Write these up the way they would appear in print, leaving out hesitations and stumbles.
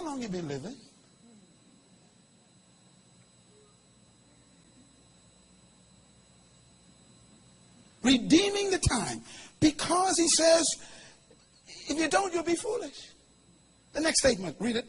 How long you been living? Redeeming the time. Because he says, if you don't, you'll be foolish. The next statement, read it.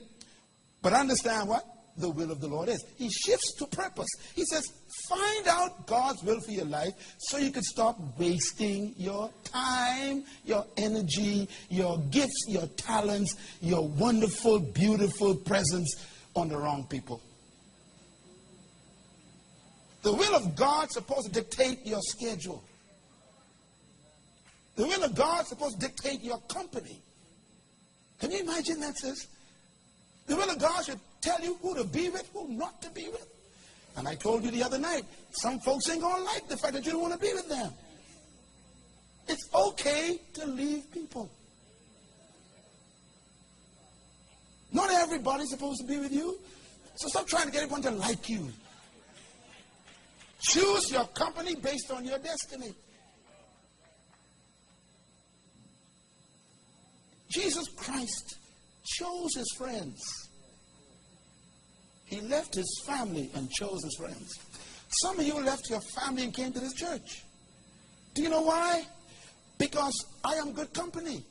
But understand what the will of the Lord is. He shifts to purpose. He says, find out God's will for your life so you can stop wasting your time, your energy, your gifts, your talents, your wonderful, beautiful presence on the wrong people. The will of God is supposed to dictate your schedule. The will of God is supposed to dictate your company. Can you imagine that, sis? The will of God should tell you who to be with, who not to be with. And I told you the other night, some folks ain't going to like the fact that you don't want to be with them. It's okay to leave people. Not everybody's supposed to be with you. So stop trying to get everyone to like you. Choose your company based on your destiny. Jesus Christ chose his friends. He left his family and chose his friends. Some of you left your family and came to this church. Do you know why? Because I am good company.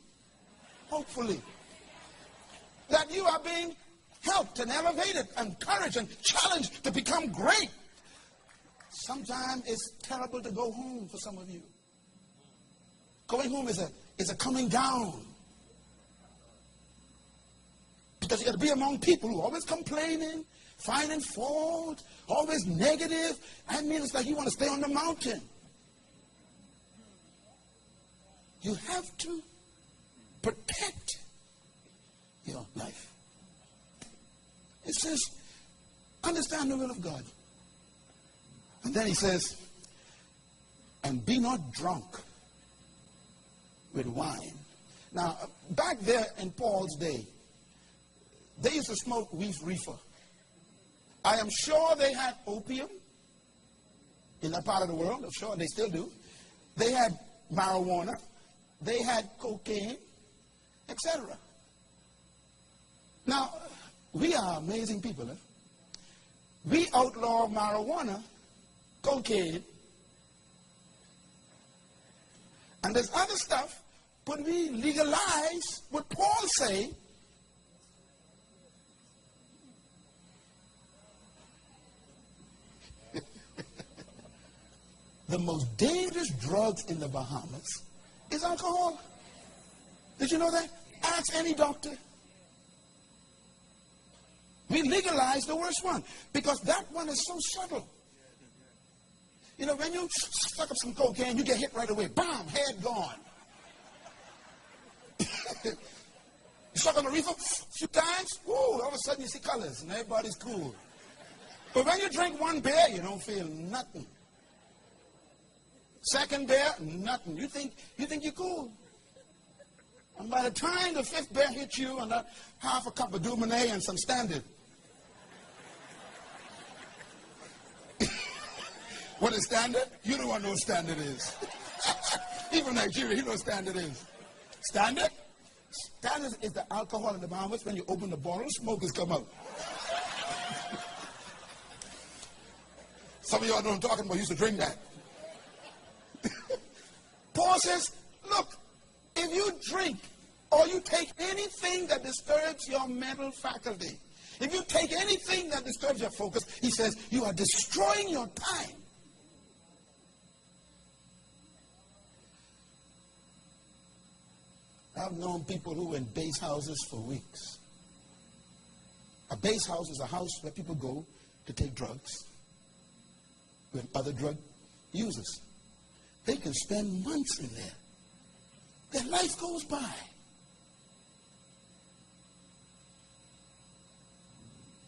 Hopefully. That you are being helped and elevated, encouraged and challenged to become great. Sometimes it's terrible to go home for some of you. Going home is a coming down. Because you got to be among people who are always complaining, finding fault, always negative. I mean, it's like you want to stay on the mountain. You have to protect your life. It says, understand the will of God. And then he says, and be not drunk with wine. Now, back there in Paul's day, they used to smoke reefer. I am sure they had opium in that part of the world. I'm sure they still do. They had marijuana. They had cocaine, etc. Now, we are amazing people. Eh? We outlaw marijuana, cocaine, and there's other stuff, but we legalize what Paul say. The most dangerous drugs in the Bahamas is alcohol. Did you know that? Ask any doctor. We legalize the worst one because that one is so subtle. You know, when you suck up some cocaine, you get hit right away. Bam, head gone. You suck on the reefer a few times, whoo, all of a sudden you see colors and everybody's cool. But when you drink one beer, you don't feel nothing. Second beer, nothing. You think you're cool. And by the time the fifth beer hits you, and half a cup of Dubonnet and some Standard. What is Standard? You don't want to know what Standard is. Even Nigeria, you know what Standard is. Standard? Standard is the alcohol in the Bahamas. When you open the bottle, smokers come out. Some of y'all know what I'm talking about. Used to drink that. Paul says, look, if you drink or you take anything that disturbs your mental faculty, if you take anything that disturbs your focus, he says, you are destroying your time. I've known people who were in base houses for weeks. A base house is a house where people go to take drugs with other drug users. They can spend months in there. Their life goes by.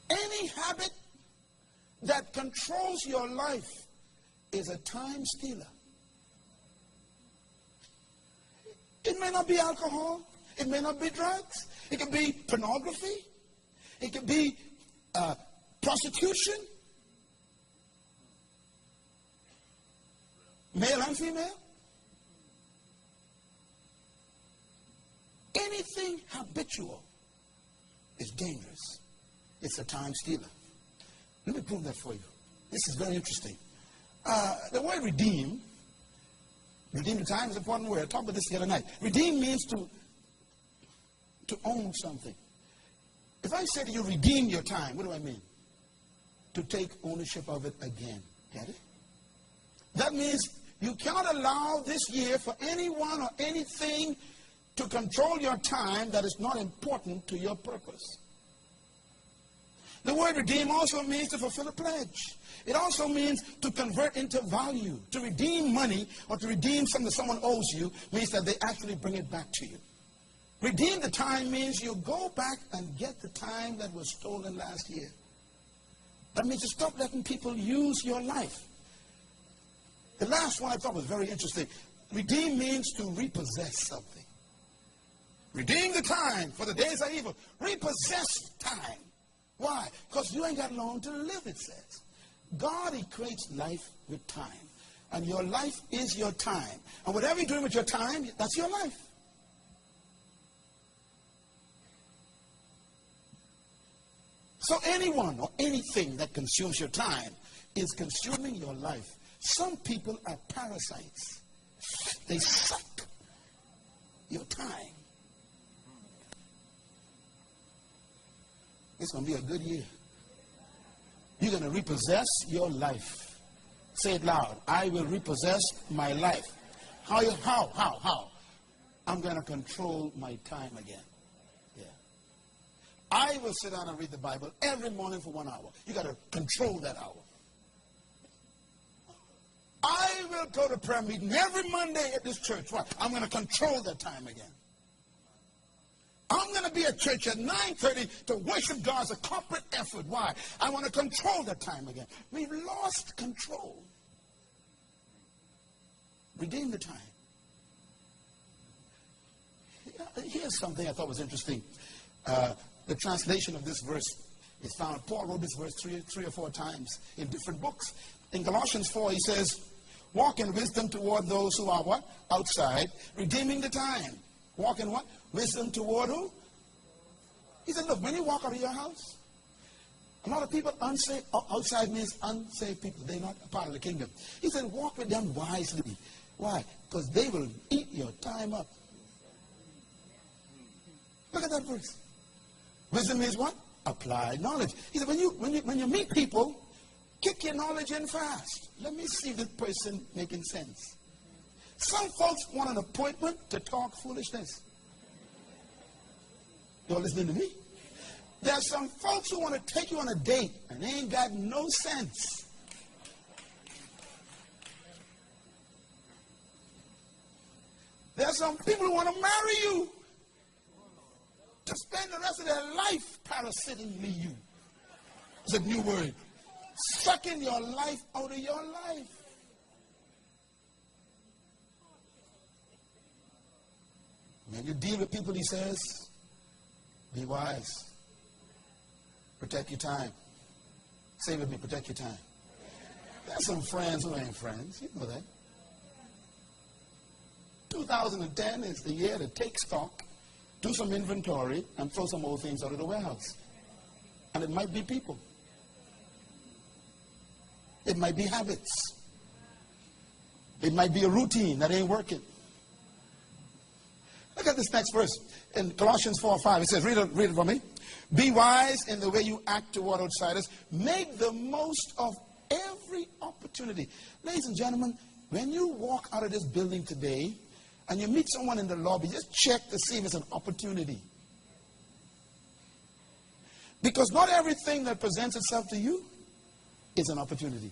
Any habit that controls your life is a time stealer. It may not be alcohol. It may not be drugs. It could be pornography. It could be prostitution. Male and female. Anything habitual is dangerous. It's a time stealer. Let me prove that for you. This is very interesting. The word redeem the time is an important word. I talked about this the other night. Redeem means to own something. If I say to you, redeem your time, what do I mean? To take ownership of it again. Get it? That means you cannot allow this year for anyone or anything to control your time that is not important to your purpose. The word redeem also means to fulfill a pledge. It also means to convert into value. To redeem money or to redeem something that someone owes you means that they actually bring it back to you. Redeem the time means you go back and get the time that was stolen last year. That means you stop letting people use your life. The last one I thought was very interesting. Redeem means to repossess something. Redeem the time, for the days are evil. Repossess time. Why? Because you ain't got long to live, it says. God equates life with time. And your life is your time. And whatever you're doing with your time, that's your life. So anyone or anything that consumes your time is consuming your life. Some people are parasites. They suck your time. It's going to be a good year. You're going to repossess your life. Say it loud. I will repossess my life. How? I'm going to control my time again. Yeah. I will sit down and read the Bible every morning for 1 hour. You got to control that hour. I will go to prayer meeting every Monday at this church. Why? I'm going to control that time again. I'm going to be at church at 9:30 to worship God as a corporate effort. Why? I want to control that time again. We've lost control. Redeem the time. Here's something I thought was interesting. The translation of this verse is found. Paul wrote this verse three or four times in different books. In Galatians 4, he says, walk in wisdom toward those who are what? Outside, redeeming the time. Walk in what? Wisdom toward who? He said, look, when you walk out of your house, a lot of people unsaved, outside means unsaved people. They're not a part of the kingdom. He said, walk with them wisely. Why? Because they will eat your time up. Look at that verse. Wisdom is what? Applied knowledge. He said, when you meet people, kick your knowledge in fast. Let me see this person making sense. Some folks want an appointment to talk foolishness. You're listening to me? There are some folks who want to take you on a date and they ain't got no sense. There are some people who want to marry you to spend the rest of their life parasitingly you. It's a new word. Sucking your life out of your life. When you deal with people, he says, be wise. Protect your time. Say with me, protect your time. There's some friends who ain't friends. You know that. 2010 is the year to take stock, do some inventory, and throw some old things out of the warehouse. And it might be people. It might be habits. It might be a routine that ain't working. Look at this next verse. In Colossians 4:5, it says, read it for me. Be wise in the way you act toward outsiders. Make the most of every opportunity. Ladies and gentlemen, when you walk out of this building today and you meet someone in the lobby, just check to see if it's an opportunity. Because not everything that presents itself to you is an opportunity.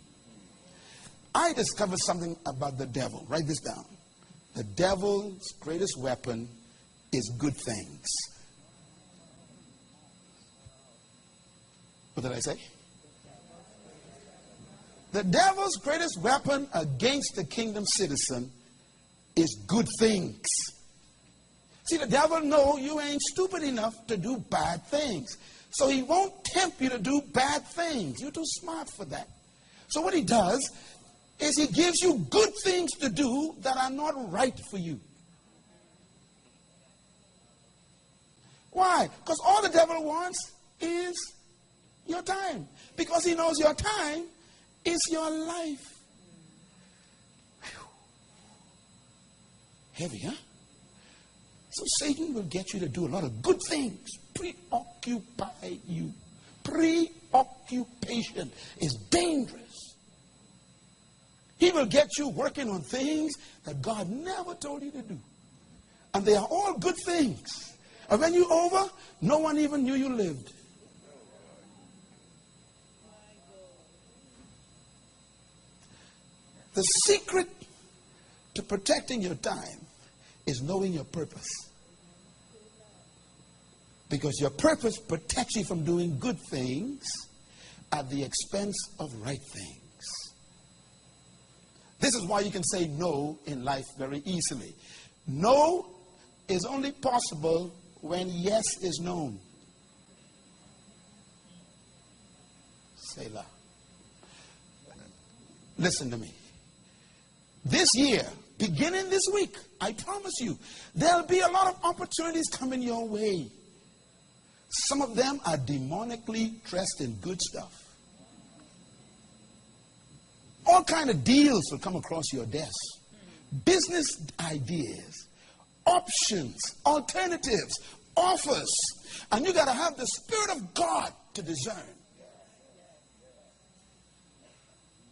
I discovered something about the devil. Write this down. The devil's greatest weapon is good things. What did I say? The devil's greatest weapon against the kingdom citizen is good things. See, the devil knows you ain't stupid enough to do bad things. So he won't tempt you to do bad things. You're too smart for that. So what he does is he gives you good things to do that are not right for you. Why? Because all the devil wants is your time. Because he knows your time is your life. Whew. Heavy, huh? So Satan will get you to do a lot of good things. Preoccupy you. Preoccupation is dangerous. He will get you working on things that God never told you to do. And they are all good things. And when you're over, no one even knew you lived. The secret to protecting your time is knowing your purpose. Because your purpose protects you from doing good things at the expense of right things. This is why you can say no in life very easily. No is only possible when yes is known. Selah. Listen to me. This year, beginning this week, I promise you, there'll be a lot of opportunities coming your way. Some of them are demonically dressed in good stuff. All kind of deals will come across your desk. Business ideas, options, alternatives, offers. And you got to have the Spirit of God to discern.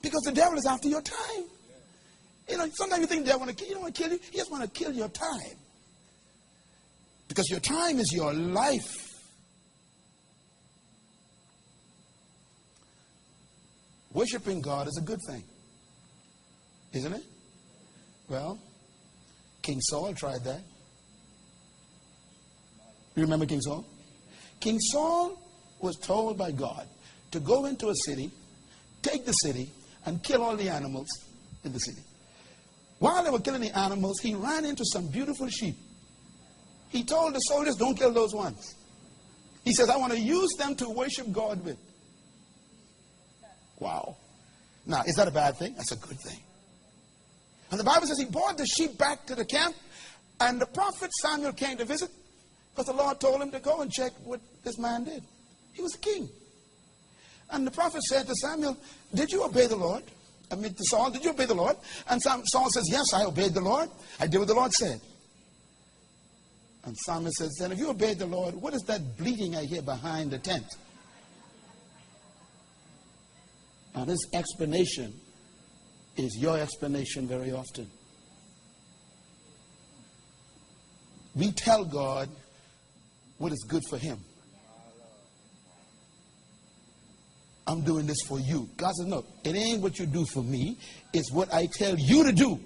Because the devil is after your time. You know, sometimes you think the devil want to kill you. He don't want to kill you. He just want to kill your time. Because your time is your life. Worshiping God is a good thing. Isn't it? Well, King Saul tried that. You remember King Saul? King Saul was told by God to go into a city, take the city, and kill all the animals in the city. While they were killing the animals, he ran into some beautiful sheep. He told the soldiers, don't kill those ones. He says, I want to use them to worship God with. Wow. Now, is that a bad thing? That's a good thing. And the Bible says he brought the sheep back to the camp, and the prophet Samuel came to visit because the Lord told him to go and check what this man did. He was a king. And the prophet said to Samuel, did you obey the Lord? I mean to Saul, did you obey the Lord? And Saul says, yes, I obeyed the Lord. I did what the Lord said. And Samuel says, then if you obeyed the Lord, what is that bleating I hear behind the tent? Now, this explanation is your explanation very often. We tell God what is good for him. I'm doing this for you. God says, no, it ain't what you do for me. It's what I tell you to do.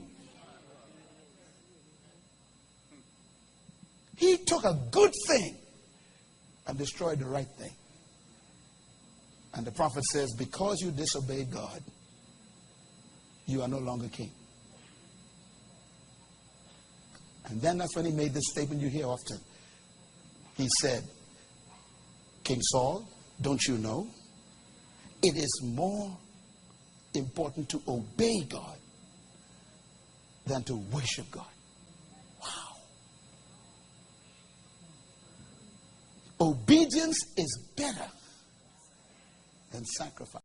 He took a good thing and destroyed the right thing. And the prophet says, because you disobeyed God, you are no longer king. And then that's when he made this statement you hear often. He said, King Saul, don't you know? It is more important to obey God than to worship God. Wow. Obedience is better than sacrifice.